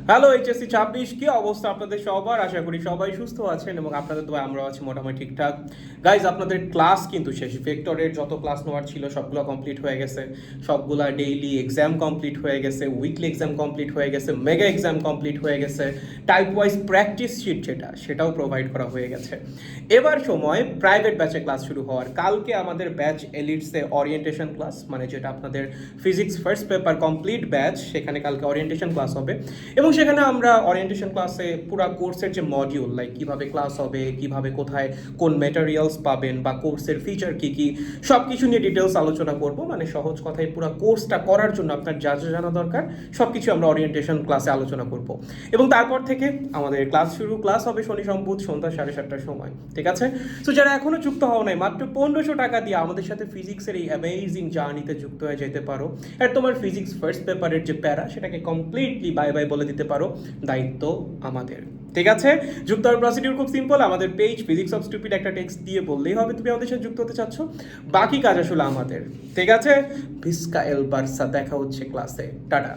Hello HSC 26, কি অবস্থা আপনাদের সবার? আশা করি সবাই সুস্থ আছেন এবং আপনাদের দোয়া আমরাও আছি মোটামুটি ঠিকঠাক। গাইজ, আপনাদের ক্লাস কিন্তু শেষ। ভেক্টরের যত ক্লাস নেওয়ার ছিল সবগুলো কমপ্লিট হয়ে গেছে। সবগুলা ডেইলি এক্সাম কমপ্লিট হয়ে গেছে, উইকলি এক্সাম কমপ্লিট হয়ে গেছে, মেগা এক্সাম কমপ্লিট হয়ে গেছে, টাইপ ওয়াইজ প্র্যাকটিস শিট সেটাও প্রোভাইড করা হয়ে গেছে। এবার সময় প্রাইভেট ব্যাচে ক্লাস শুরু হওয়ার। কালকে আমাদের ব্যাচ এলিটসে ওরিয়েন্টেশন ক্লাস, মানে যেটা আপনাদের physics first paper complete batch, সেখানে কালকে ওরিয়েন্টেশন ক্লাস হবে। এবং সেখানে আমরা ওরিয়েন্টেশন ক্লাসে পুরো কোর্সের যে মডিউল, লাইক কীভাবে ক্লাস হবে, কীভাবে কোথায় কোন ম্যাটেরিয়ালস পাবেন বা কোর্সের ফিচার কী কী, সব কিছু নিয়ে ডিটেলস আলোচনা করব। মানে সহজ কথায় পুরো কোর্সটা করার জন্য আপনার যা যা জানা দরকার সব কিছু আমরা ওরিয়েন্টেশন ক্লাসে আলোচনা করব। এবং তারপর থেকে আমাদের ক্লাস শুরু। ক্লাস হবে শনি সম্বুধ সন্ধ্যা 7:30টার সময়, ঠিক আছে? সো যারা এখনও যুক্ত হওয়া নাই, মাত্র 1500 টাকা দিয়ে আমাদের সাথে ফিজিক্সের এই অ্যামেজিং জার্নিতে যুক্ত হয়ে যেতে পারো। আর তোমার ফিজিক্স ফার্স্ট পেপারের যে প্যারা, সেটাকে কমপ্লিটলি বাই বাই বলে দিতে পারো। দায়িত্ব আমাদের, ঠিক আছে? যুক্ত হওয়ার প্রসিডিউর খুব সিম্পল। আমাদের পেজ ফিজিক্স অফ স্টুপিড একটা টেক্সট দিয়ে বললেই হবে তুমি আমাদের সাথে যুক্ত হতে চাচ্ছ। বাকি কাজ আসলে আমাদের, ঠিক আছে? ভিস্কা এল বার্সা, দেখা হচ্ছে ক্লাসে। টাটা।